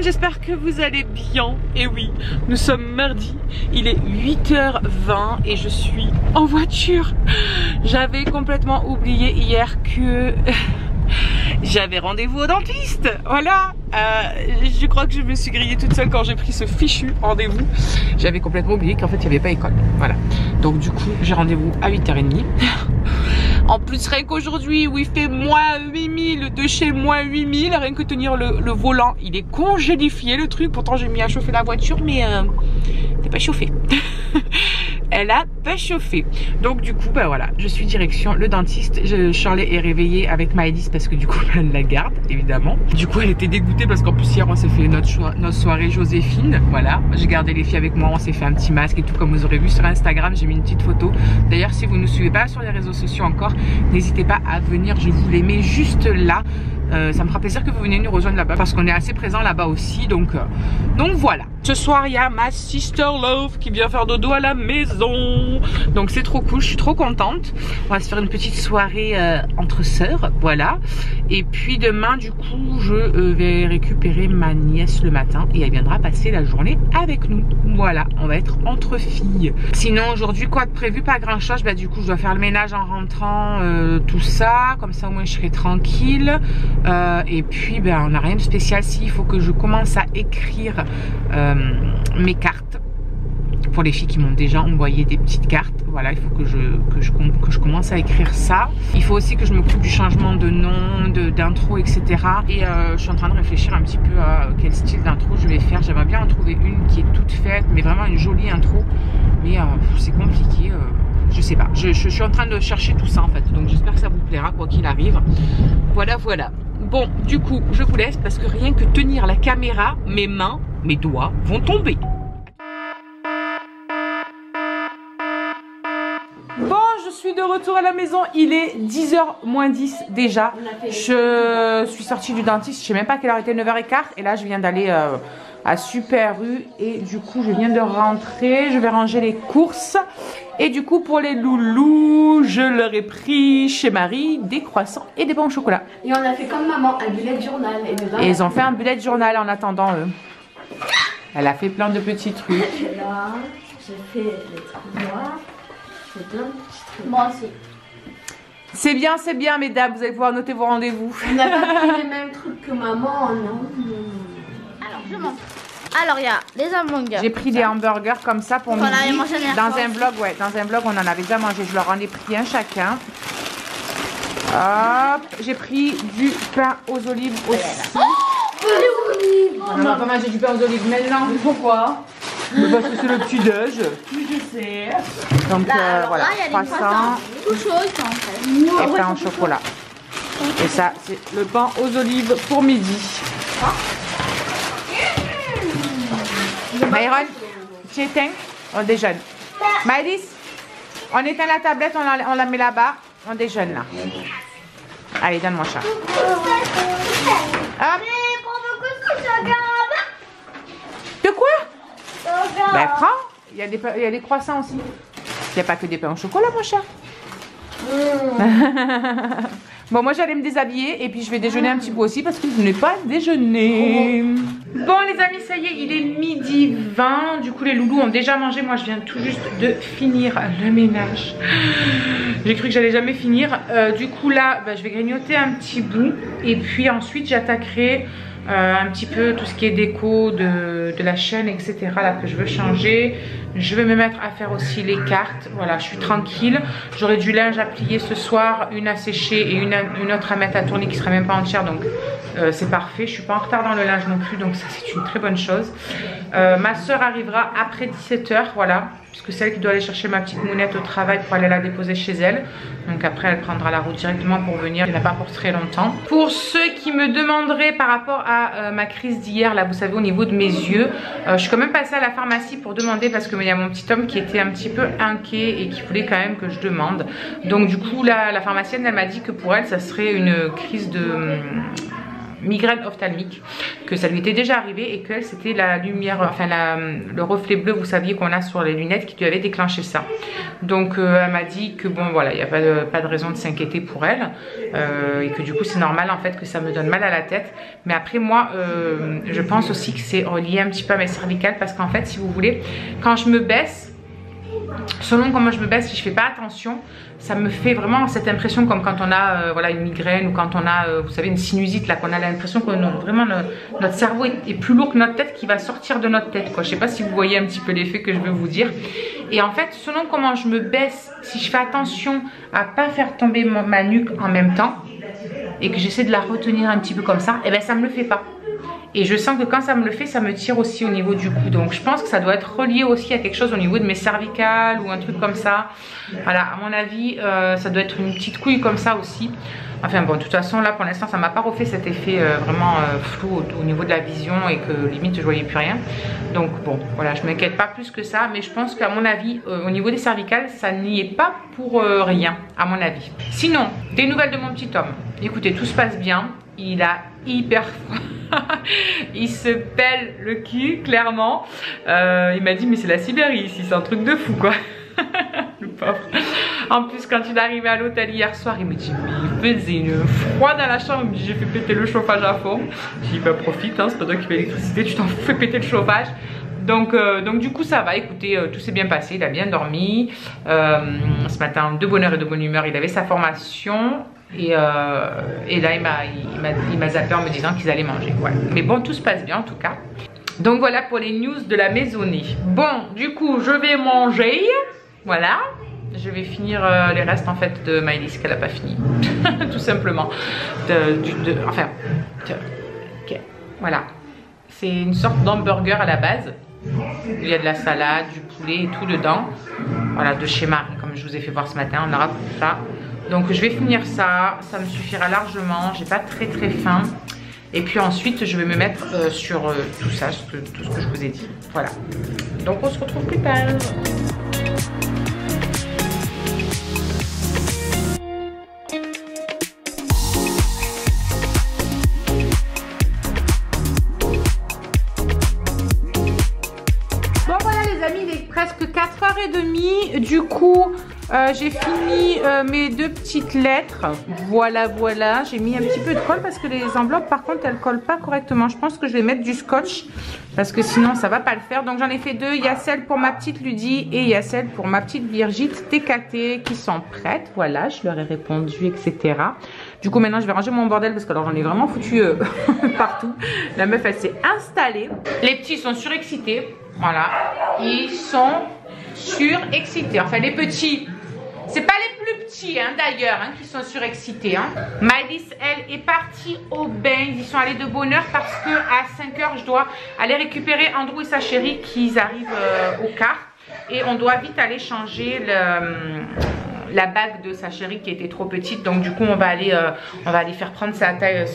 monde, j'espère que vous allez bien. Et oui, nous sommes mardi, il est 8h20 et je suis en voiture. J'avais complètement oublié hier que j'avais rendez-vous au dentiste. Voilà, je crois que je me suis grillée toute seule quand j'ai pris ce fichu rendez-vous. J'avais complètement oublié qu'en fait il n'y avait pas école. Voilà, donc du coup j'ai rendez-vous à 8h30. En plus, rien qu'aujourd'hui où il fait moins 8000 de chez moins 8000, rien que tenir le volant, il est congélifié le truc. Pourtant j'ai mis à chauffer la voiture, mais t'es pas chauffé. Elle a pas chauffé. Donc du coup, bah voilà, je suis direction le dentiste. Charlie est réveillée avec Maëlys parce que du coup elle la garde, évidemment. Du coup elle était dégoûtée parce qu'en plus hier on s'est fait notre soirée Joséphine. Voilà, j'ai gardé les filles avec moi, on s'est fait un petit masque et tout comme vous aurez vu sur Instagram. J'ai mis une petite photo. D'ailleurs si vous ne nous suivez pas sur les réseaux sociaux encore, n'hésitez pas à venir, je vous les mets juste là. Ça me fera plaisir que vous veniez nous rejoindre là-bas parce qu'on est assez présent là-bas aussi, donc voilà. Ce soir il y a ma sister love qui vient faire dodo à la maison, donc c'est trop cool, je suis trop contente. On va se faire une petite soirée entre sœurs, voilà. Et puis demain du coup je vais récupérer ma nièce le matin et elle viendra passer la journée avec nous. Voilà, on va être entre filles. Sinon aujourd'hui quoi de prévu, pas grand chose. Bah du coup je dois faire le ménage en rentrant, tout ça, comme ça au moins je serai tranquille. Et puis ben, on n'a rien de spécial. Si, il faut que je commence à écrire mes cartes pour les filles qui m'ont déjà envoyé des petites cartes. Voilà, il faut que je commence à écrire ça. Il faut aussi que je m'occupe du changement de nom, d'intro, etc. Et je suis en train de réfléchir un petit peu à quel style d'intro je vais faire. J'aimerais bien en trouver une qui est toute faite, mais vraiment une jolie intro. Mais c'est compliqué. Je sais pas, je suis en train de chercher tout ça en fait. Donc j'espère que ça vous plaira quoi qu'il arrive. Voilà, voilà. Bon, du coup, je vous laisse parce que rien que tenir la caméra, mes mains, mes doigts vont tomber. Bon, je suis de retour à la maison. Il est 10h moins 10 déjà. Je suis sortie du dentiste, je sais même pas quelle heure était, 9h15. Et là, je viens d'aller à Super U. Et du coup, je viens de rentrer. Je vais ranger les courses. Et du coup, pour les loulous, je leur ai pris chez Marie des croissants et des pains au chocolat. Et on a fait comme maman, un bullet journal. Et ils ont fait un bullet journal en attendant eux. Elle a fait plein de petits trucs. Là, j'ai fait les trucs noirs. C'est plein de petits trucs. Moi aussi. C'est bien, mesdames. Vous allez pouvoir noter vos rendez-vous. On n'a pas pris les mêmes trucs que maman, non. Alors, je montre. Alors il y a des hamburgers. J'ai pris des hamburgers comme ça pour midi. Dans un vlog, ouais, dans un vlog on en avait déjà mangé. Je leur en ai pris un chacun. Hop, j'ai pris du pain aux olives aussi. Oh, on va pas manger du pain aux olives maintenant. Pourquoi? Parce que c'est le petit déj. Je sais. Donc voilà, croissant. Tout chaud en fait. Et pain au chocolat. Et ça c'est le pain aux olives pour midi. Myron, tu éteins, on déjeune. Maëlys, on éteint la tablette, on la met là-bas, on déjeune là. Allez, donne mon chat. Hop. De quoi? Ben prends, il y a des croissants aussi. Il n'y a pas que des pains au chocolat, mon chat. Bon, moi j'allais me déshabiller et puis je vais déjeuner un petit peu aussi parce que je n'ai pas déjeuné. Bon les amis, ça y est, il est midi 20. Du coup les loulous ont déjà mangé. Moi je viens tout juste de finir le ménage. J'ai cru que j'allais jamais finir. Du coup là, bah, je vais grignoter un petit bout. Et puis ensuite j'attaquerai un petit peu tout ce qui est déco de la chaîne, etc. là que je veux changer. Je vais me mettre à faire aussi les cartes. Voilà, je suis tranquille. J'aurai du linge à plier ce soir, une à sécher et une autre à mettre à tourner qui sera même pas entière. Donc c'est parfait. Je suis pas en retard dans le linge non plus, donc ça c'est une très bonne chose. Ma soeur arrivera après 17h, voilà, puisque c'est elle qui doit aller chercher ma petite mounette au travail pour aller la déposer chez elle. Donc après elle prendra la route directement pour venir. Elle n'a pas pour très longtemps. Pour ceux qui me demanderaient par rapport à ma crise d'hier, là vous savez au niveau de mes yeux, je suis quand même passée à la pharmacie pour demander parce que il y a mon petit homme qui était un petit peu inquiet et qui voulait quand même que je demande. Donc du coup la pharmacienne elle m'a dit que pour elle ça serait une crise migraine ophtalmique, que ça lui était déjà arrivé et que c'était la lumière, enfin le reflet bleu, vous saviez qu'on a sur les lunettes, qui lui avait déclenché ça. Donc elle m'a dit que bon voilà, il n'y a pas de raison de s'inquiéter pour elle et que du coup c'est normal en fait que ça me donne mal à la tête. Mais après moi je pense aussi que c'est relié un petit peu à mes cervicales, parce qu'en fait si vous voulez, quand je me baisse, selon comment je me baisse, si je fais pas attention, ça me fait vraiment cette impression comme quand on a voilà, une migraine, ou quand on a vous savez une sinusite là, qu'on a l'impression que vraiment notre cerveau est plus lourd que notre tête, qui va sortir de notre tête quoi. Je sais pas si vous voyez un petit peu l'effet que je veux vous dire. Et en fait selon comment je me baisse, si je fais attention à pas faire tomber ma nuque en même temps et que j'essaie de la retenir un petit peu comme ça, et ben ça me le fait pas. Et je sens que quand ça me le fait, ça me tire aussi au niveau du cou. Donc je pense que ça doit être relié aussi à quelque chose au niveau de mes cervicales ou un truc comme ça. Voilà, à mon avis, ça doit être une petite couille comme ça aussi. Enfin bon, de toute façon, là pour l'instant, ça m'a pas refait cet effet vraiment flou au niveau de la vision et que limite je voyais plus rien. Donc bon, voilà, je m'inquiète pas plus que ça. Mais je pense qu'à mon avis, au niveau des cervicales, ça n'y est pas pour rien, à mon avis. Sinon, des nouvelles de mon petit homme. Écoutez, tout se passe bien. Il a hyper froid. Il se pèle le cul, clairement. Il m'a dit, mais c'est la Sibérie ici, c'est un truc de fou, quoi. Le pauvre. En plus, quand il est arrivé à l'hôtel hier soir, il me dit, mais il faisait une froid dans la chambre. Il me dit, j'ai fait péter le chauffage à fond. J'ai dit, bah profite, hein, c'est pas toi qui fais l'électricité, tu t'en fais péter le chauffage. Donc du coup ça va, écoutez, tout s'est bien passé, il a bien dormi. Ce matin, de bonne heure et de bonne humeur, il avait sa formation. Et là il m'a zappé en me disant qu'ils allaient manger. Voilà. Mais bon, tout se passe bien en tout cas. Donc voilà pour les news de la maisonnée. Bon, du coup je vais manger. Voilà. Je vais finir les restes en fait de Maëlys qu'elle n'a pas fini. Tout simplement. Enfin, okay. Voilà. C'est une sorte d'hamburger à la base. Il y a de la salade, du poulet et tout dedans. Voilà, de chez Marie, comme je vous ai fait voir ce matin. On aura tout ça. Donc je vais finir ça. Ça me suffira largement. J'ai pas très faim. Et puis ensuite, je vais me mettre sur tout ça, tout ce que je vous ai dit. Voilà. Donc on se retrouve plus tard. Presque 4h30, du coup j'ai fini mes 2 petites lettres. Voilà, j'ai mis un petit peu de colle parce que les enveloppes par contre elles collent pas correctement. Je pense que je vais mettre du scotch parce que sinon ça va pas le faire. Donc j'en ai fait 2, il y a celle pour ma petite Ludie et il y a celle pour ma petite Birgitte TKT qui sont prêtes. Voilà, je leur ai répondu, etc. Du coup maintenant je vais ranger mon bordel parce que alors j'en ai vraiment foutu partout. La meuf elle s'est installée. Les petits sont surexcités. Voilà, ils sont surexcités. Enfin les petits, c'est pas les plus petits hein, d'ailleurs hein, qui sont surexcités hein. Maëlys elle est partie au bain. Ils y sont allés de bonne heure parce que à 5h je dois aller récupérer Andrew et sa chérie qui arrivent au car. Et on doit vite aller changer la bague de sa chérie qui était trop petite. Donc du coup on va aller faire prendre sa taille,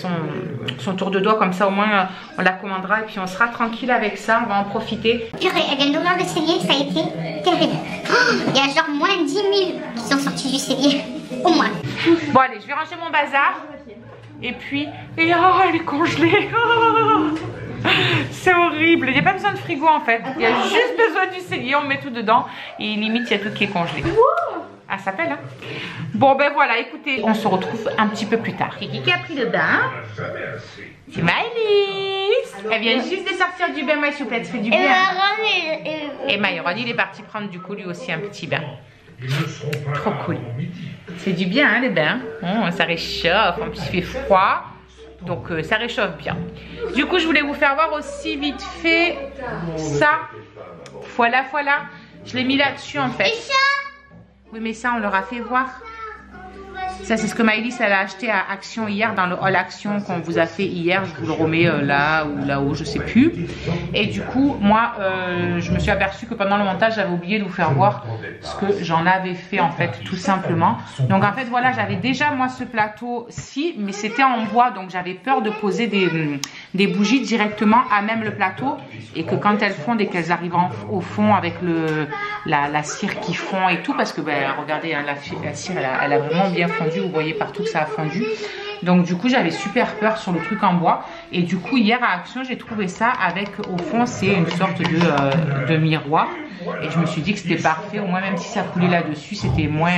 son tour de doigt. Comme ça au moins on la commandera et puis on sera tranquille avec ça. On va en profiter. Purée, elle vient d'ouvrir le cellier, ça a été terrible. Il y a genre moins 10 000 qui sont sortis du cellier. Au moins. Bon allez, je vais ranger mon bazar. Et puis, et oh elle est congelée. Oh, c'est horrible. Il n'y a pas besoin de frigo en fait. Il y a juste besoin du cellier, on met tout dedans. Et limite il y a tout qui est congelé. Ah, ça s'appelle hein. Bon ben voilà, écoutez, on se retrouve un petit peu plus tard. Kiki qui a pris le bain. C'est Maëlys. Elle vient juste de sortir du bain, moi s'il vous plaît, tu fais du bien. Et Myron, il est parti prendre du coup lui aussi un petit bain. Trop cool. C'est du bien hein, les bains. Ça réchauffe, en plus il fait froid. Donc ça réchauffe bien. Du coup je voulais vous faire voir aussi vite fait ça. Voilà. Je l'ai mis là-dessus en fait. Oui mais ça on leur a fait voir. Ça c'est ce que Maëlys elle a acheté à Action hier dans le haul Action qu'on vous a fait hier. Je vous le remets là ou là-haut, je sais plus. Et du coup moi je me suis aperçue que pendant le montage j'avais oublié de vous faire voir ce que j'en avais fait en fait tout simplement. Donc en fait voilà, j'avais déjà moi ce plateau-ci mais c'était en bois, donc j'avais peur de poser des bougies directement à même le plateau et que quand elles fondent et qu'elles arrivent au fond avec la cire qui fond et tout, parce que ben, regardez hein, la cire elle a vraiment bien fondu, vous voyez partout que ça a fondu. Donc du coup j'avais super peur sur le truc en bois. Et du coup hier à Action j'ai trouvé ça avec au fond c'est une sorte de miroir. Et je me suis dit que c'était parfait, au moins même si ça coulait là-dessus, c'était moins,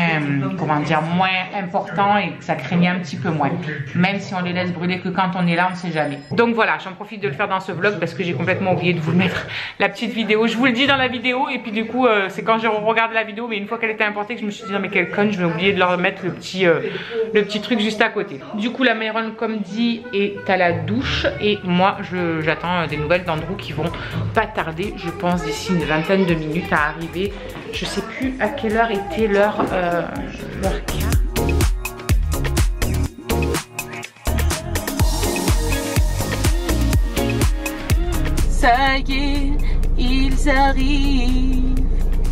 comment dire, moins important et que ça craignait un petit peu moins. Même si on les laisse brûler que quand on est là, on ne sait jamais. Donc voilà, j'en profite de le faire dans ce vlog parce que j'ai complètement oublié de vous mettre la petite vidéo. Je vous le dis dans la vidéo et puis du coup, c'est quand je regarde la vidéo, mais une fois qu'elle était importée, que je me suis dit non mais quelle conne, je vais oublier de leur mettre le petit truc juste à côté. Du coup, la Myron, comme dit, est à la douche et moi, j'attends des nouvelles d'Andrew qui vont pas tarder, je pense d'ici une vingtaine de minutes à arriver. Je sais plus à quelle heure était leur quart. Ça y est, ils arrivent.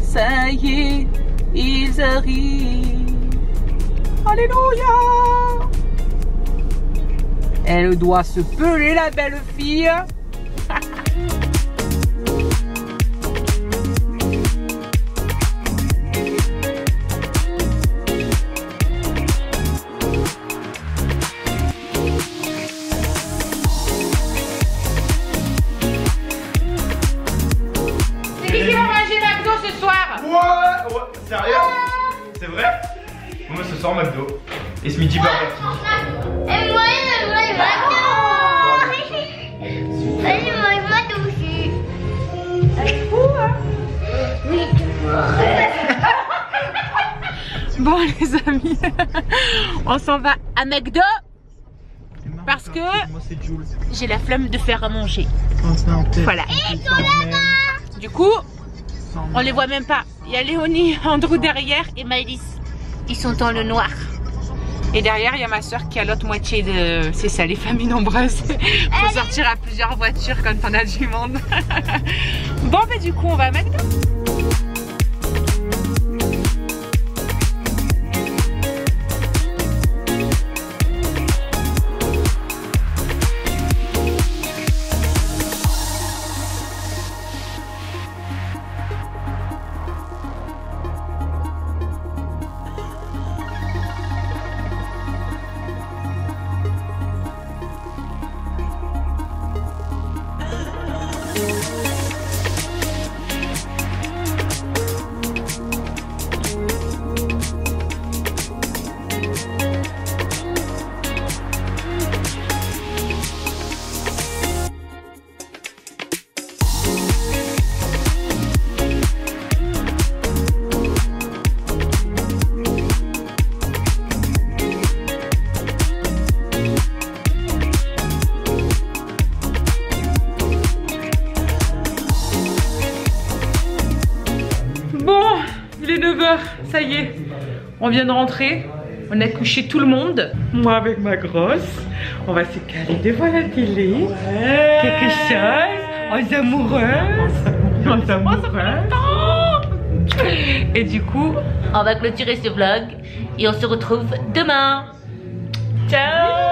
Ça y est, ils arrivent. Alléluia. Elle doit se peler la belle fille. Sérieux? C'est vrai? Moi ce soir McDo. Et ce midi Burger King. Et moi McDo aussi. C'est fou hein? Oui. Bon les amis, on s'en va à McDo parce que j'ai la flemme de faire à manger. Voilà. Du coup, on les voit même pas. Il y a Léonie, Andrew derrière et Maëlys. Ils sont dans le noir. Et derrière, il y a ma soeur qui a l'autre moitié de... C'est ça, les familles nombreuses. Faut sortir à plusieurs voitures quand on a du monde. Bon, bah du coup, on va à McDo. Il est 9 h, ça y est, on vient de rentrer, on a couché tout le monde. Moi avec ma grosse, on va se caler devant la télé, quelque chose, aux amoureuses, aux amoureuses. Et du coup, on va clôturer ce vlog et on se retrouve demain. Ciao.